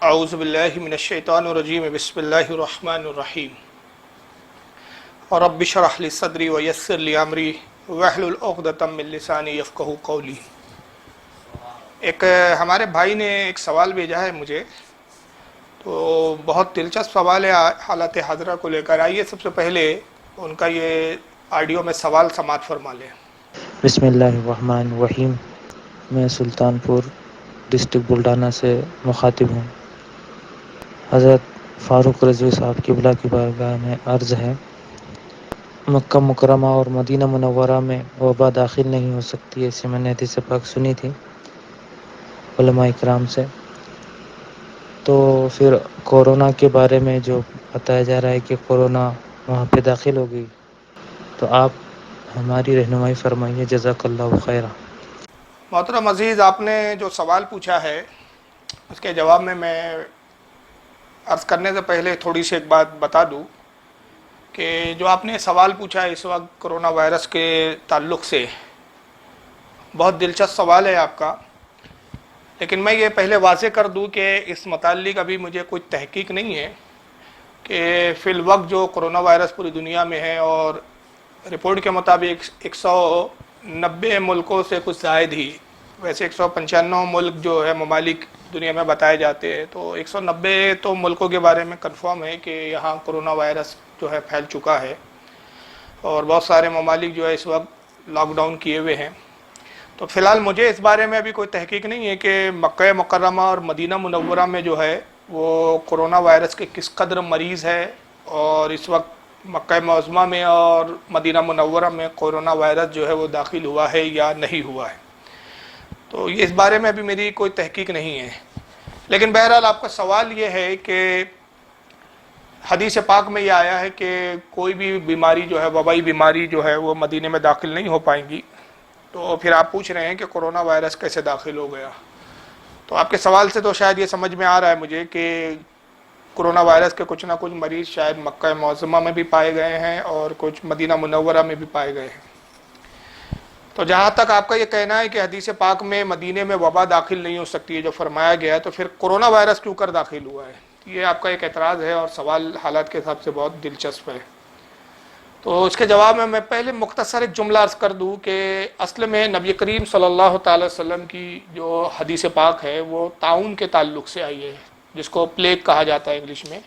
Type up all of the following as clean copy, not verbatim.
اعوذ باللہ من الشیطان الرجیم بسم اللہ الرحمن الرحیم رب اشرح لی صدری ویسر لی امری واحلل عقدۃ من لسانی یفقہوا قولی۔ ایک ہمارے بھائی نے ایک سوال بھیجا ہے مجھے، تو بہت دلچسپ سوال ہے حالت حاضرہ کو لے کر۔ آئیے سب سے پہلے ان کا یہ آڈیو میں سوال سماعت فرما لیں۔ بسم اللہ الرحمن الرحیم۔ میں سلطان پور ڈسٹرکٹ بلڈانہ سے مخاطب ہوں۔ حضرت فاروق رضوی صاحب قبلہ کی بارگاہ میں عرض ہے، مکہ مکرمہ اور مدینہ منورہ میں وبا داخل نہیں ہو سکتی، ایسی میں نے حدیث پاک سنی تھی علماء اکرام سے۔ تو پھر کورونا کے بارے میں جو بتایا جا رہا ہے کہ کورونا وہاں پہ داخل ہو گئی، تو آپ ہماری رہنمائی فرمائیے، جزاک اللہ خیرہ۔ محترم عزیز، آپ نے جو سوال پوچھا ہے اس کے جواب میں عرض کرنے سے پہلے تھوڑی سی ایک بات بتا دوں کہ جو آپ نے سوال پوچھا ہے اس وقت کرونا وائرس کے تعلق سے، بہت دلچسپ سوال ہے آپ کا، لیکن میں یہ پہلے واضح کر دوں کہ اس متعلق ابھی مجھے کوئی تحقیق نہیں ہے کہ فی الوقت جو کرونا وائرس پوری دنیا میں ہے، اور رپورٹ کے مطابق 190 ملکوں سے کچھ زائد ہی، ویسے 195 ملک جو ہے ممالک دنیا میں بتائے جاتے ہیں، تو 190 تو ملکوں کے بارے میں کنفرم ہے کہ یہاں کرونا وائرس جو ہے پھیل چکا ہے، اور بہت سارے ممالک جو ہے اس وقت لاک ڈاؤن کیے ہوئے ہیں۔ تو فی الحال مجھے اس بارے میں ابھی کوئی تحقیق نہیں ہے کہ مکہ مکرمہ اور مدینہ منورہ میں جو ہے وہ کرونا وائرس کے کس قدر مریض ہے، اور اس وقت مکہ معظمہ میں اور مدینہ منورہ میں کرونا وائرس جو ہے وہ داخل ہوا ہے یا نہیں ہوا ہے۔ تو اس بارے میں ابھی میری کوئی تحقیق نہیں ہے، لیکن بہرحال آپ کا سوال یہ ہے کہ حدیث پاک میں یہ آیا ہے کہ کوئی بھی بیماری جو ہے، وبائی بیماری جو ہے وہ مدینے میں داخل نہیں ہو پائیں گی، تو پھر آپ پوچھ رہے ہیں کہ کرونا وائرس کیسے داخل ہو گیا۔ تو آپ کے سوال سے تو شاید یہ سمجھ میں آ رہا ہے مجھے کہ کرونا وائرس کے کچھ نہ کچھ مریض شاید مکہ معظمہ میں بھی پائے گئے ہیں اور کچھ مدینہ منورہ میں بھی پائے گئے ہیں۔ تو جہاں تک آپ کا یہ کہنا ہے کہ حدیث پاک میں مدینے میں وبا داخل نہیں ہو سکتی ہے جو فرمایا گیا ہے، تو پھر کرونا وائرس کیوں کر داخل ہوا ہے؟ یہ آپ کا ایک اعتراض ہے، اور سوال حالات کے حساب سے بہت دلچسپ ہے۔ تو اس کے جواب میں پہلے مختصر ایک جملہ عرض کر دوں کہ اصل میں نبی کریم صلی اللہ تعالی وسلم کی جو حدیث پاک ہے وہ طاعون کے تعلق سے آئی ہے، جس کو پلیگ کہا جاتا ہے انگلش میں،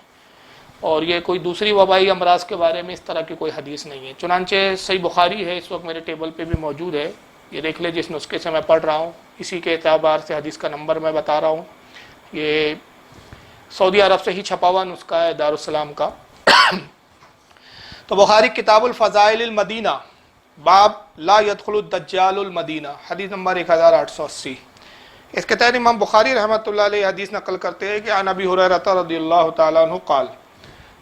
اور یہ کوئی دوسری وبائی امراض کے بارے میں اس طرح کی کوئی حدیث نہیں ہے۔ چنانچہ صحیح بخاری ہے، اس وقت میرے ٹیبل پہ بھی موجود ہے، یہ دیکھ لیں جس نسخے سے میں پڑھ رہا ہوں، اسی کے اعتبار سے حدیث کا نمبر میں بتا رہا ہوں۔ یہ سعودی عرب سے ہی چھپا ہوا نسخہ ہے، دارالسلام کا۔ تو بخاری کتاب الفضائل المدینہ، باب لا يدخل الدجال المدینہ، حدیث نمبر 1880۔ اس کے تحت امام بخاری رحمۃ اللہ علیہ حدیث نقل کرتے ہیں کہ عن ابی ہریرہ رضی اللہ تعالیٰ عنہ قال،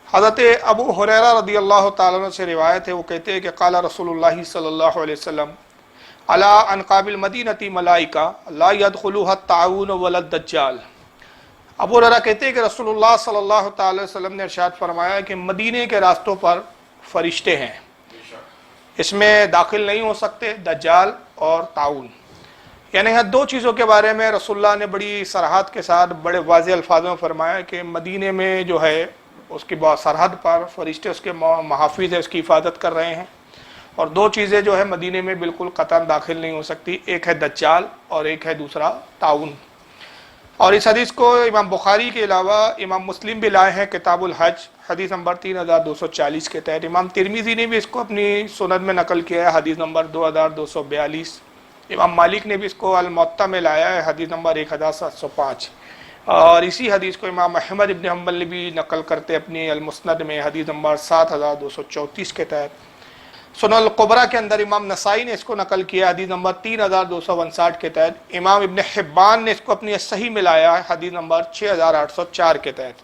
حضرت ابو ہریرہ رضی اللہ تعالیٰ عنہ سے روایت ہے، وہ کہتے ہیں کہ قال رسول اللہ صلی اللہ علیہ وسلم علی انقاب المدینۃ ملائکہ لا يدخلها الطاعون ولا الدجال۔ ابو ہریرہ کہتے ہیں کہ رسول اللہ صلی اللہ تعالی وسلم نے ارشاد فرمایا کہ مدینے کے راستوں پر فرشتے ہیں، اس میں داخل نہیں ہو سکتے دجال اور طاعون۔ یعنی یہاں دو چیزوں کے بارے میں رسول اللہ نے بڑی صراحت کے ساتھ بڑے واضح الفاظوں میں فرمایا کہ مدینے میں جو ہے اس کی سرحد پر فرشتے اس کے محافظ ہے، اس کی حفاظت کر رہے ہیں، اور دو چیزیں جو ہے مدینے میں بالکل قطعاً داخل نہیں ہو سکتی، ایک ہے دجال اور ایک ہے دوسرا طاعون۔ اور اس حدیث کو امام بخاری کے علاوہ امام مسلم بھی لائے ہیں کتاب الحج، حدیث نمبر 3240 کے تحت۔ امام ترمذی نے بھی اس کو اپنی سنن میں نقل کیا ہے، حدیث نمبر 2242۔ امام مالک نے بھی اس کو الموطا میں لایا ہے، حدیث نمبر 1705۔ اور اسی حدیث کو امام احمد ابن حنبل نے بھی نقل کرتے اپنی المسند میں، حدیث نمبر 7234 کے تحت۔ سنن القبرہ کے اندر امام نسائی نے اس کو نقل کیا، حدیث نمبر 3259 کے تحت۔ امام ابن حبان نے اس کو اپنی صحیح میں لایا ہے، حدیث نمبر 6804 کے تحت۔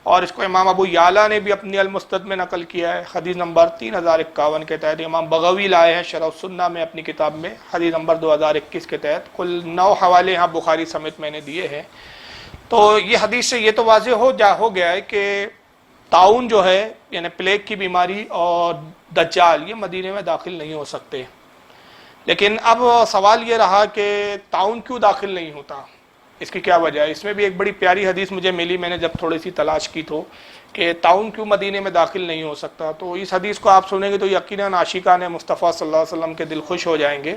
اور اس کو امام ابو یعلا نے بھی اپنی المسند میں نقل کیا ہے، حدیث نمبر 3051 کے تحت۔ امام بغوی لائے ہیں شرح السنہ میں اپنی کتاب میں، حدیث نمبر 2021 کے تحت۔ کل 9 حوالے یہاں بخاری سمیت میں نے دیے ہیں۔ تو یہ حدیث سے یہ تو واضح ہو گیا ہے کہ طاعون جو ہے یعنی پلیگ کی بیماری اور دجال یہ مدینے میں داخل نہیں ہو سکتے۔ لیکن اب سوال یہ رہا کہ طاعون کیوں داخل نہیں ہوتا؟ اس کی کیا وجہ ہے؟ اس میں بھی ایک بڑی پیاری حدیث مجھے ملی، میں نے جب تھوڑی سی تلاش کی تو، کہ تعاون کیوں مدینے میں داخل نہیں ہو سکتا. تو اس حدیث کو آپ سنیں گے تو یقیناً عاشقان مصطفیٰ صلی اللہ علیہ وسلم کے دل خوش ہو جائیں گے،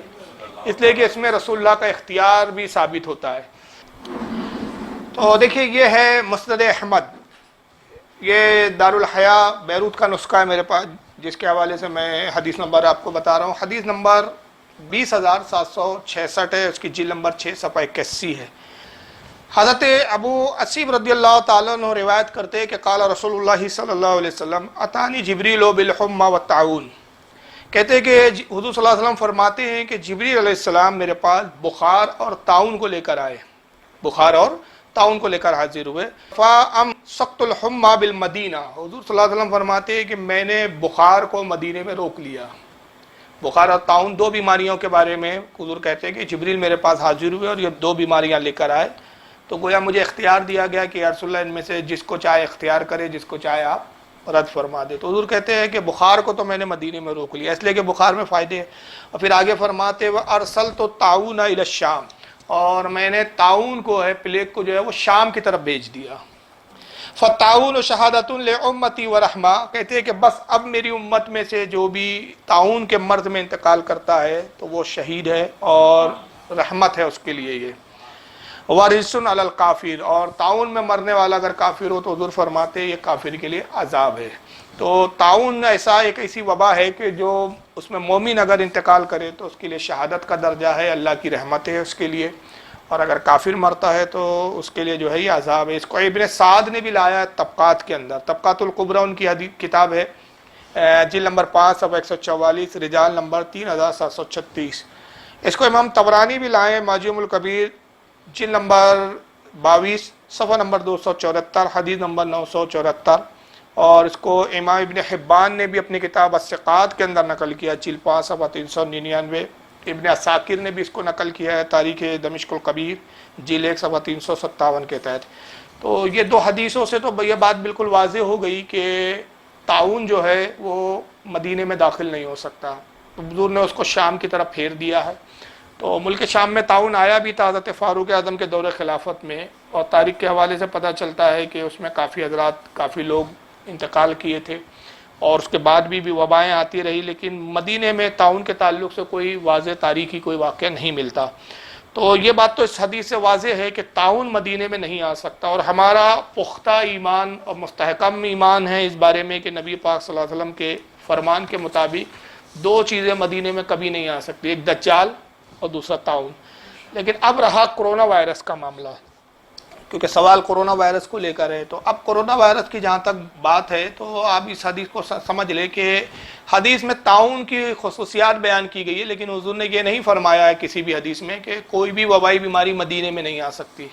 اس لیے کہ اس میں رسول اللہ کا اختیار بھی ثابت ہوتا ہے. تو دیکھیے یہ ہے مسند احمد، یہ دارالحیا بیروت کا نسخہ ہے میرے پاس، جس کے حوالے سے میں حدیث نمبر آپ کو بتا رہا ہوں. حدیث نمبر 20,766 ہے، اس کی جلد نمبر 6 صفحہ 81 ہے. حضرت ابو اسیب رضی اللہ تعالیٰ عنہ روایت کرتے ہیں کہ قال رسول اللہ صلی اللہ علیہ وسلم اتانی جبریل بالحمى والطاعون. کہتے ہیں کہ حضور صلی اللہ علیہ وسلم فرماتے ہیں کہ جبریل علیہ السلام میرے پاس بخار اور طاعون کو لے کر آئے، بخار اور طاعون کو لے کر حاضر ہوئے. فامسكت الحمى بالمدینہ، حضور صلی اللہ علیہ وسلم فرماتے ہیں کہ میں نے بخار کو مدینے میں روک لیا. بخار اور طاعون دو بیماریوں کے بارے میں حضور کہتے ہیں کہ جبریل میرے پاس حاضر ہوئے اور یہ دو بیماریاں لے کر آئے. تو گویا مجھے اختیار دیا گیا کہ یا رسول اللہ ان میں سے جس کو چاہے اختیار کرے، جس کو چاہے آپ رد فرما دے. تو حضور کہتے ہیں کہ بخار کو تو میں نے مدینے میں روک لیا، اس لیے کہ بخار میں فائدے ہیں. اور پھر آگے فرماتے وہ ارسلت الطاعون الی الشام، اور میں نے طاعون کو ہے، پلیگ کو جو ہے وہ شام کی طرف بھیج دیا. فالطاعون شہادۃ لامتی ورحمہ، کہتے ہیں کہ بس اب میری امت میں سے جو بھی طاعون کے مرض میں انتقال کرتا ہے تو وہ شہید ہے اور رحمت ہے اس کے لیے. یہ وارث علی الکافر، اور طاعون میں مرنے والا اگر کافر ہو تو حضور فرماتے ہیں یہ کافر کے لیے عذاب ہے. تو طاعون ایک ایسی وبا ہے کہ جو اس میں مومن اگر انتقال کرے تو اس کے لیے شہادت کا درجہ ہے، اللہ کی رحمت ہے اس کے لیے، اور اگر کافر مرتا ہے تو اس کے لیے جو ہے یہ عذاب ہے. اس کو ابن سعد نے بھی لایا ہے طبقات کے اندر، طبقات الکبریٰ ان کی کتاب ہے، جلد نمبر 5 صفحہ 144، رجال نمبر 3736. اس کو امام طبرانی بھی لائے، معجم الکبیر جلد نمبر 22 صفحہ نمبر 274، حدیث نمبر 974. اور اس کو امام ابن حبان نے بھی اپنی کتاب الثقات کے اندر نقل کیا، جلد 5 صفحہ 399. ابن عساکر نے بھی اس کو نقل کیا ہے تاریخ دمشق الکبیر جلد 1 صفحہ 357 کے تحت. تو یہ دو حدیثوں سے تو یہ بات بالکل واضح ہو گئی کہ طاعون جو ہے وہ مدینے میں داخل نہیں ہو سکتا. تو حضور نے اس کو شام کی طرف پھیر دیا ہے. تو ملک شام میں طاعون آیا بھی تھا حضرت فاروق اعظم کے دور خلافت میں، اور تاریخ کے حوالے سے پتہ چلتا ہے کہ اس میں کافی حضرات، کافی لوگ انتقال کیے تھے، اور اس کے بعد بھی وبائیں آتی رہی، لیکن مدینے میں طاعون کے تعلق سے کوئی واضح تاریخی کوئی واقعہ نہیں ملتا. تو یہ بات تو اس حدیث سے واضح ہے کہ طاعون مدینے میں نہیں آ سکتا. اور ہمارا پختہ ایمان اور مستحکم ایمان ہے اس بارے میں کہ نبی پاک صلی اللہ علیہ وسلم کے فرمان کے مطابق دو چیزیں مدینے میں کبھی نہیں آ سکتی، ایک دجال اور دوسرا طاعون. لیکن اب رہا کرونا وائرس کا معاملہ، کیونکہ سوال کرونا وائرس کو لے کر ہے. تو اب کرونا وائرس کی جہاں تک بات ہے تو آپ اس حدیث کو سمجھ لیں کہ حدیث میں طاعون کی خصوصیات بیان کی گئی ہے، لیکن حضور نے یہ نہیں فرمایا ہے کسی بھی حدیث میں کہ کوئی بھی وبائی بیماری مدینے میں نہیں آ سکتی.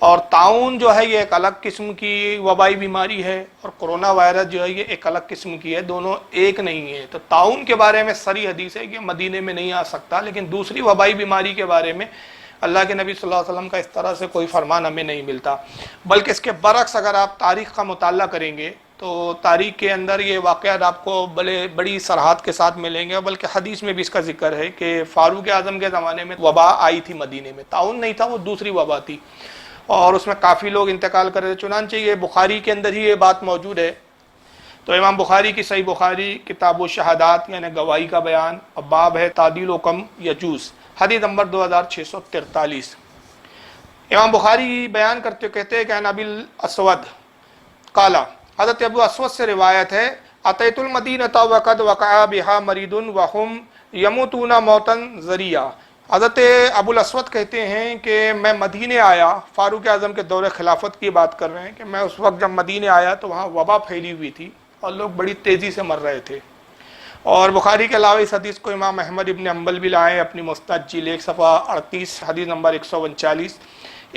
اور طاعون جو ہے یہ ایک الگ قسم کی وبائی بیماری ہے، اور کرونا وائرس جو ہے یہ ایک الگ قسم کی ہے، دونوں ایک نہیں ہے. تو طاعون کے بارے میں صریح حدیث ہے کہ مدینے میں نہیں آ سکتا، لیکن دوسری وبائی بیماری کے بارے میں اللہ کے نبی صلی اللہ علیہ وسلم کا اس طرح سے کوئی فرمان ہمیں نہیں ملتا. بلکہ اس کے برعکس اگر آپ تاریخ کا مطالعہ کریں گے تو تاریخ کے اندر یہ واقعات آپ کو بڑی صراحت کے ساتھ ملیں گے. بلکہ حدیث میں بھی اس کا ذکر ہے کہ فاروق اعظم کے زمانے میں وبا آئی تھی مدینے میں، طاعون نہیں تھا، وہ دوسری وبا تھی، اور اس میں کافی لوگ انتقال کر رہے. چنانچہ یہ بخاری کے اندر ہی یہ بات موجود ہے. تو امام بخاری کی صحیح بخاری کتاب الشہادات یعنی گواہی کا بیان، اب باب ہے تعدیل حکم یجوز، حدیث نمبر 2643. امام بخاری بیان کرتے کہتے ہیں کہ عن ابی الاسود قال، حضرت ابو اسود سے روایت ہے، اتیت المدینۃ وقد وقع بها مریض وهم یموتون موتا ذریعا. حضرت ابو الاسود کہتے ہیں کہ میں مدینے آیا، فاروق اعظم کے دور خلافت کی بات کر رہے ہیں کہ میں اس وقت جب مدینے آیا تو وہاں وبا پھیلی ہوئی تھی اور لوگ بڑی تیزی سے مر رہے تھے. اور بخاری کے علاوہ اس حدیث کو امام احمد ابن حنبل بھی لائے اپنی مسند جلد 1 صفحہ 38 حدیث نمبر 139.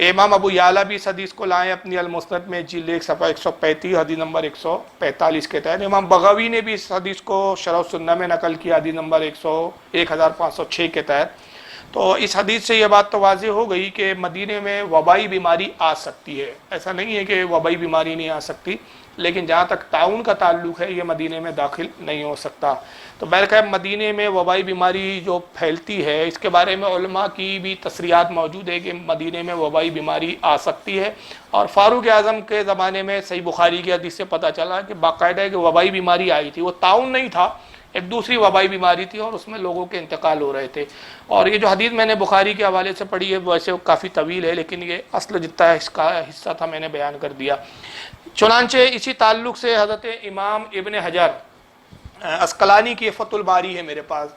امام ابو یعلا بھی اس حدیث کو لائے اپنی المسند میں جلد 1 صفحہ 135 حدیث نمبر 145 کے تحت. امام بغوی نے بھی اس حدیث کو شرح السنہ میں نقل کیا حدیث نمبر 1506 کے تحت. تو اس حدیث سے یہ بات تو واضح ہو گئی کہ مدینے میں وبائی بیماری آ سکتی ہے، ایسا نہیں ہے کہ وبائی بیماری نہیں آ سکتی، لیکن جہاں تک طاعون کا تعلق ہے یہ مدینے میں داخل نہیں ہو سکتا۔ تو بہرکیف مدینے میں وبائی بیماری جو پھیلتی ہے اس کے بارے میں علماء کی بھی تصریحات موجود ہے کہ مدینے میں وبائی بیماری آ سکتی ہے، اور فاروق اعظم کے زمانے میں صحیح بخاری کی حدیث سے پتہ چلا کہ باقاعدہ کہ وبائی بیماری آئی تھی، وہ طاعون نہیں تھا، ایک دوسری وبائی بیماری تھی، اور اس میں لوگوں کے انتقال ہو رہے تھے۔ اور یہ جو حدیث میں نے بخاری کے حوالے سے پڑھی ہے ویسے کافی طویل ہے، لیکن یہ اصل جتنا اس کا حصہ تھا میں نے بیان کر دیا۔ چنانچہ اسی تعلق سے حضرت امام ابن حجر عسقلانی کی فتح الباری ہے میرے پاس،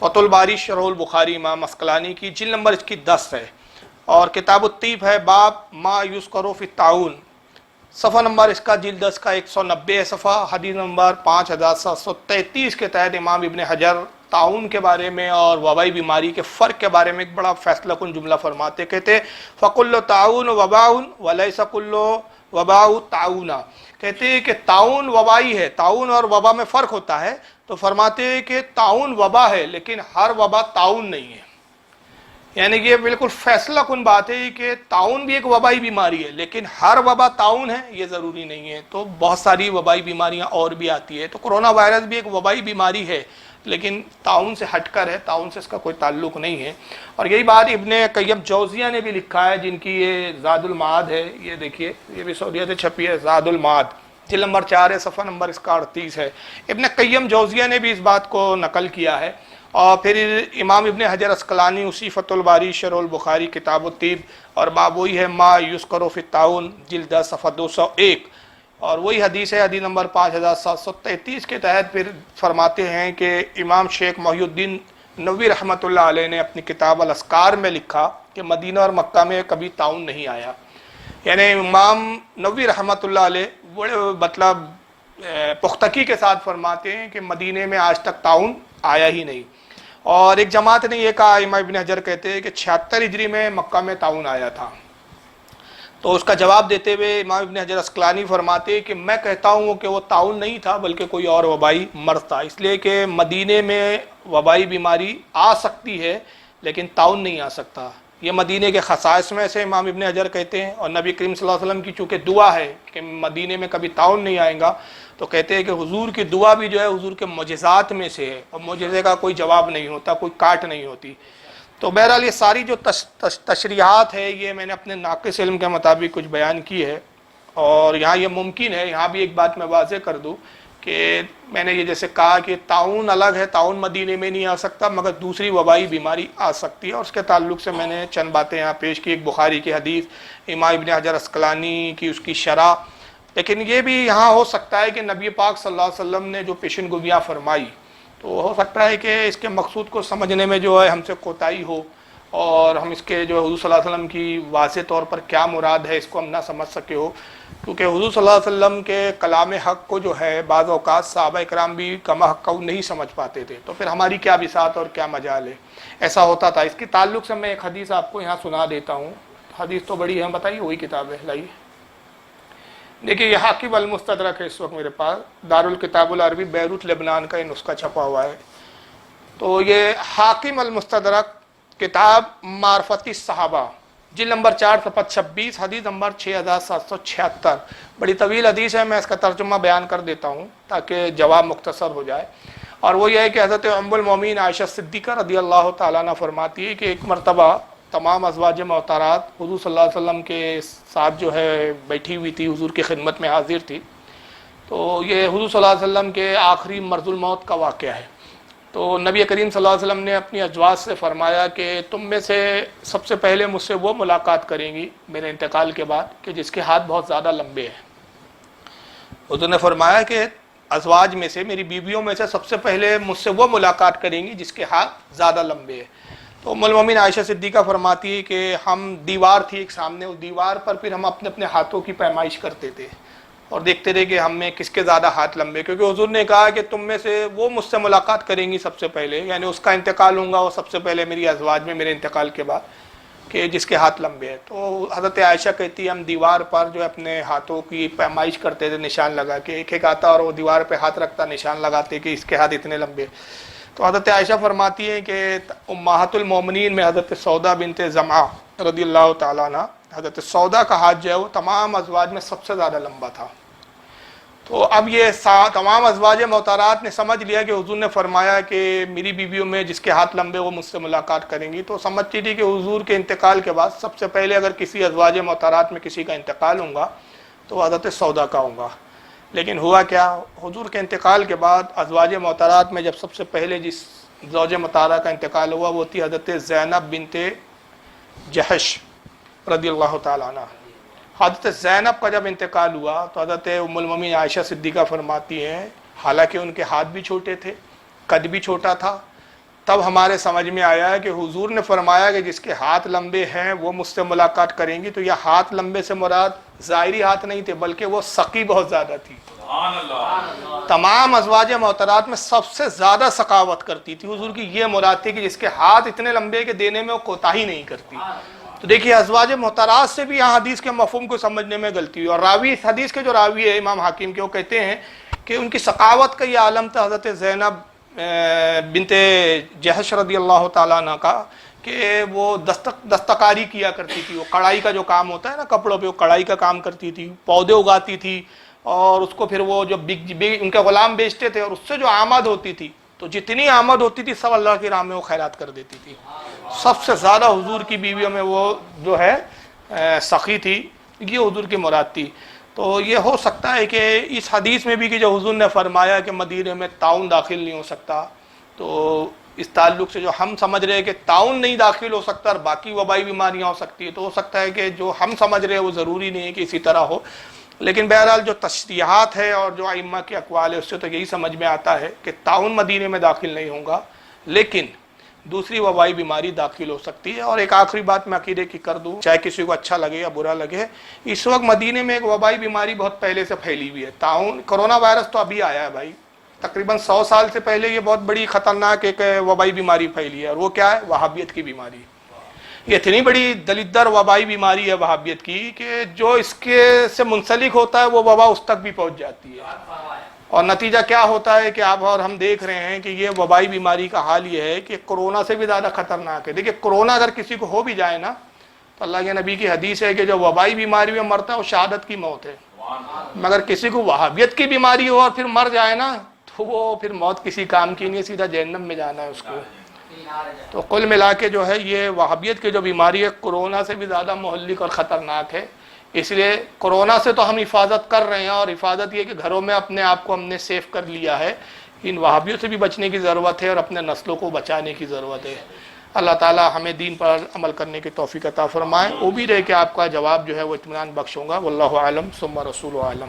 فتح الباری شرح البخاری امام عسقلانی کی، جلد نمبر اس کی 10 ہے، اور کتاب الطب ہے، باب ما یذکر فی الطاعون، صفحہ نمبر اس کا جلد 10 کا 190 ہے صفحہ، حدیث نمبر 5733 کے تحت امام ابن حجر طاعون کے بارے میں اور وبائی بیماری کے فرق کے بارے میں ایک بڑا فیصلہ کن جملہ فرماتے، کہتے فَكُلُّ طَاعُونُ وَبَاءٌ وَلَيْسَ كُلُّ وَبَاءُ طَاعُونًا، کہتے ہیں کہ طاعون وبائی ہے، طاعون اور وبا میں فرق ہوتا ہے، تو فرماتے ہیں کہ طاعون وبا ہے لیکن ہر وبا طاعون نہیں ہے۔ یعنی یہ بالکل فیصلہ کن بات ہے کہ طاعون بھی ایک وبائی بیماری ہے لیکن ہر وبا طاعون ہے یہ ضروری نہیں ہے۔ تو بہت ساری وبائی بیماریاں اور بھی آتی ہے، تو کرونا وائرس بھی ایک وبائی بیماری ہے لیکن طاعون سے ہٹ کر ہے، طاعون سے اس کا کوئی تعلق نہیں ہے۔ اور یہی بات ابن قیم جوزیہ نے بھی لکھا ہے، جن کی یہ زاد المعاد ہے، یہ دیکھیے یہ بھی سعودیہ سے چھپی ہے، زاد المعاد جلد نمبر 4 ہے، صفحہ نمبر اس کا 38 ہے۔ ابن قیم جوزیہ نے بھی اس بات کو نقل کیا ہے، اور پھر امام ابن حجر عسقلانی اسی فتح الباری شرح البخاری کتاب الطب، اور باب وہی ہے ما یذکر فی الطاعون جلد 10 صفحہ 201، اور وہی حدیث ہے، حدیث نمبر 5733 کے تحت پھر فرماتے ہیں کہ امام شیخ محی الدین نووی رحمۃ اللہ علیہ نے اپنی کتاب الاذکار میں لکھا کہ مدینہ اور مکہ میں کبھی طاعون نہیں آیا۔ یعنی امام نووی رحمۃ اللہ علیہ بڑے مطلب پختگی کے ساتھ فرماتے ہیں کہ مدینے میں آج تک طاعون آیا ہی نہیں۔ اور ایک جماعت نے یہ کہا، امام ابن حجر کہتے ہیں کہ 76 ہجری میں مکہ میں طاعون آیا تھا، تو اس کا جواب دیتے ہوئے امام ابن حجر عسقلانی فرماتے ہیں کہ میں کہتا ہوں کہ وہ طاعون نہیں تھا بلکہ کوئی اور وبائی مرض تھا، اس لیے کہ مدینے میں وبائی بیماری آ سکتی ہے لیکن طاعون نہیں آ سکتا۔ یہ مدینے کے خصائص میں سے امام ابن حجر کہتے ہیں، اور نبی کریم صلی اللہ علیہ وسلم کی چونکہ دعا ہے کہ مدینے میں کبھی طاعون نہیں آئے گا، تو کہتے ہیں کہ حضور کی دعا بھی جو ہے حضور کے معجزات میں سے ہے، اور معجزے کا کوئی جواب نہیں ہوتا، کوئی کاٹ نہیں ہوتی۔ تو بہرحال یہ ساری جو تشریحات ہے یہ میں نے اپنے ناقص علم کے مطابق کچھ بیان کی ہے، اور یہاں یہ ممکن ہے، یہاں بھی ایک بات میں واضح کر دوں کہ میں نے یہ جیسے کہا کہ طاعون الگ ہے، طاعون مدینے میں نہیں آ سکتا مگر دوسری وبائی بیماری آ سکتی ہے، اور اس کے تعلق سے میں نے چند باتیں یہاں پیش کی، ایک بخاری کی حدیث، امام ابن حجر عسقلانی کی اس کی شرح، لیکن یہ بھی یہاں ہو سکتا ہے کہ نبی پاک صلی اللہ علیہ وسلم نے جو پیشن گوئیاں فرمائی، تو ہو سکتا ہے کہ اس کے مقصود کو سمجھنے میں جو ہے ہم سے کوتاہی ہو، اور ہم اس کے جو حضور صلی اللہ علیہ وسلم کی واضح طور پر کیا مراد ہے اس کو ہم نہ سمجھ سکے ہو، کیونکہ حضور صلی اللہ علیہ وسلم کے کلام حق کو جو ہے بعض اوقات صحابہ اکرام بھی کما حق کو نہیں سمجھ پاتے تھے، تو پھر ہماری کیا بساط اور کیا مجال ہے، ایسا ہوتا تھا۔ اس کے تعلق سے میں ایک حدیث آپ کو یہاں سنا دیتا ہوں، حدیث تو بڑی ہے، بتائیے وہی کتاب ہے، لائیے دیکھیے، یہ حاکم المستدرک ہے اس وقت میرے پاس، دارالکتاب العربی بیروت لبنان کا یہ نسخہ چھپا ہوا ہے، تو یہ حاکم المستدرک کتاب معرفت الصحابہ جلد نمبر 4 صفحہ 26، حدیث نمبر 6776، بڑی طویل حدیث ہے، میں اس کا ترجمہ بیان کر دیتا ہوں تاکہ جواب مختصر ہو جائے، اور وہ یہ ہے کہ حضرت ام المومنین عائشہ صدیقہ رضی اللہ تعالیٰ عنہ فرماتی ہے کہ ایک مرتبہ تمام ازواج محترات حضور صلی اللہ علیہ وسلم کے ساتھ جو ہے بیٹھی ہوئی تھی، حضور کی خدمت میں حاضر تھی، تو یہ حضور صلی اللہ علیہ وسلم کے آخری مرض الموت کا واقعہ ہے۔ تو نبی کریم صلی اللہ علیہ وسلم نے اپنی ازواج سے فرمایا کہ تم میں سے سب سے پہلے مجھ سے وہ ملاقات کریں گی میرے انتقال کے بعد کہ جس کے ہاتھ بہت زیادہ لمبے ہیں۔ حضور نے فرمایا کہ ازواج میں سے، میری بیویوں میں سے سب سے پہلے مجھ سے وہ ملاقات کریں گی جس کے ہاتھ زیادہ لمبے ہیں۔ تو ام المومنین عائشہ صدیقہ فرماتی ہے کہ ہم دیوار تھی ایک سامنے، اس دیوار پر پھر ہم اپنے اپنے ہاتھوں کی پیمائش کرتے تھے اور دیکھتے رہے کہ ہم میں کس کے زیادہ ہاتھ لمبے، کیونکہ حضور نے کہا کہ تم میں سے وہ مجھ سے ملاقات کریں گی سب سے پہلے، یعنی اس کا انتقال ہوں گا وہ سب سے پہلے میری ازواج میں میرے انتقال کے بعد، کہ جس کے ہاتھ لمبے ہیں۔ تو حضرت عائشہ کہتی ہے ہم دیوار پر جو اپنے ہاتھوں کی پیمائش کرتے تھے، نشان لگا کے، ایک ایک آتا اور وہ دیوار پہ ہاتھ رکھتا، نشان لگاتے کہ اس کے ہاتھ اتنے لمبے۔ تو حضرت عائشہ فرماتی ہیں کہ امہات المومنین میں حضرت سودا بنت زمعہ رضی اللہ تعالیٰ عنہ، حضرت سودا کا ہاتھ جو ہے وہ تمام ازواج میں سب سے زیادہ لمبا تھا۔ تو اب یہ تمام ازواج محترات نے سمجھ لیا کہ حضور نے فرمایا کہ میری بیویوں میں جس کے ہاتھ لمبے وہ مجھ سے ملاقات کریں گی، تو سمجھتی تھی کہ حضور کے انتقال کے بعد سب سے پہلے اگر کسی ازواج محترات میں کسی کا انتقال ہوگا تو وہ حضرت سودا کا ہوگا۔ لیکن ہوا کیا، حضور کے انتقال کے بعد ازواج محترات میں جب سب سے پہلے جس زوج مطالعہ کا انتقال ہوا وہ تھی حضرت زینب بنت جحش رضی اللہ تعالیٰ عنہ۔ حضرت زینب کا جب انتقال ہوا تو حضرت ام المومنین عائشہ صدیقہ فرماتی ہیں، حالانکہ ان کے ہاتھ بھی چھوٹے تھے، قد بھی چھوٹا تھا، تب ہمارے سمجھ میں آیا کہ حضور نے فرمایا کہ جس کے ہاتھ لمبے ہیں وہ مجھ سے ملاقات کریں گی، تو یہ ہاتھ لمبے سے مراد ظاہری ہاتھ نہیں تھے بلکہ وہ سخی بہت زیادہ تھی۔ تمام ازواج محترات میں سب سے زیادہ سخاوت کرتی تھی، حضور کی یہ مراد تھی کہ جس کے ہاتھ اتنے لمبے کہ دینے میں وہ کوتاہی نہیں کرتی۔ تو دیکھیے ازواج محترات سے بھی یہاں حدیث کے مفہوم کو سمجھنے میں غلطی ہوئی، اور راوی اس حدیث کے جو راوی ہے امام حاکم کے، وہ کہتے ہیں کہ ان کی سخاوت کا یہ عالم تھا حضرت زینب بنت جحش رضی اللہ تعالیٰ عنہ کا، کہ وہ دستکاری کیا کرتی تھی، وہ کڑھائی کا جو کام ہوتا ہے نا کپڑوں پہ، وہ کڑھائی کا کام کرتی تھی، پودے اگاتی تھی، اور اس کو پھر وہ جو ان کے غلام بیچتے تھے، اور اس سے جو آمد ہوتی تھی تو جتنی آمد ہوتی تھی سب اللہ کی راہ میں وہ خیرات کر دیتی تھی۔ سب سے زیادہ حضور کی بیویوں میں وہ جو ہے سخی تھی، یہ حضور کی مراد تھی۔ تو یہ ہو سکتا ہے کہ اس حدیث میں بھی کہ جو حضور نے فرمایا کہ مدینے میں طاعون داخل نہیں ہو سکتا، تو اس تعلق سے جو ہم سمجھ رہے ہیں کہ طاعون نہیں داخل ہو سکتا اور باقی وبائی بیماریاں ہو سکتی ہے، تو ہو سکتا ہے کہ جو ہم سمجھ رہے ہیں وہ ضروری نہیں ہے کہ اسی طرح ہو۔ لیکن بہرحال جو تشریحات ہے اور جو ائمہ کے اقوال ہے اس سے تو یہی سمجھ میں آتا ہے کہ طاعون مدینے میں داخل نہیں ہوگا، لیکن دوسری وبائی بیماری داخل ہو سکتی ہے۔ اور ایک آخری بات میں عقیدے کی کر دوں، چاہے کسی کو اچھا لگے یا برا لگے، اس وقت مدینے میں ایک وبائی بیماری بہت پہلے سے پھیلی ہوئی ہے، طاعون کرونا وائرس تو ابھی آیا ہے بھائی، تقریباً 100 سال سے پہلے یہ بہت بڑی خطرناک ایک وبائی بیماری پھیلی ہے، اور وہ کیا ہے؟ وہابیت کی بیماری۔ یہ اتنی بڑی دلدر وبائی بیماری ہے وہابیت کی کہ جو اس کے سے منسلک ہوتا ہے وہ وبا اس تک بھی پہنچ جاتی ہے، اور نتیجہ کیا ہوتا ہے کہ آپ اور ہم دیکھ رہے ہیں کہ یہ وبائی بیماری کا حال یہ ہے کہ کرونا سے بھی زیادہ خطرناک ہے۔ دیکھیں کرونا اگر کسی کو ہو بھی جائے نا تو اللہ کے نبی کی حدیث ہے کہ جو وبائی بیماری میں مرتا ہے وہ شہادت کی موت ہے، مگر کسی کو وہابیت کی بیماری ہو اور پھر مر جائے نا تو وہ پھر موت کسی کام کی نہیں، سیدھا جہنم میں جانا ہے اس کو۔ تو کل ملا کے جو ہے یہ وہابیت کی جو بیماری ہے کرونا سے بھی زیادہ مہلک اور خطرناک ہے، اس لیے کرونا سے تو ہم حفاظت کر رہے ہیں، اور حفاظت یہ کہ گھروں میں اپنے آپ کو ہم نے سیف کر لیا ہے، ان وہابیوں سے بھی بچنے کی ضرورت ہے اور اپنے نسلوں کو بچانے کی ضرورت ہے۔ اللہ تعالی ہمیں دین پر عمل کرنے کی توفیق عطا فرمائے۔ امید ہے کہ آپ کا جواب جو ہے وہ اطمینان بخش ہوگا۔ واللہ اعلم ثم رسول عالم۔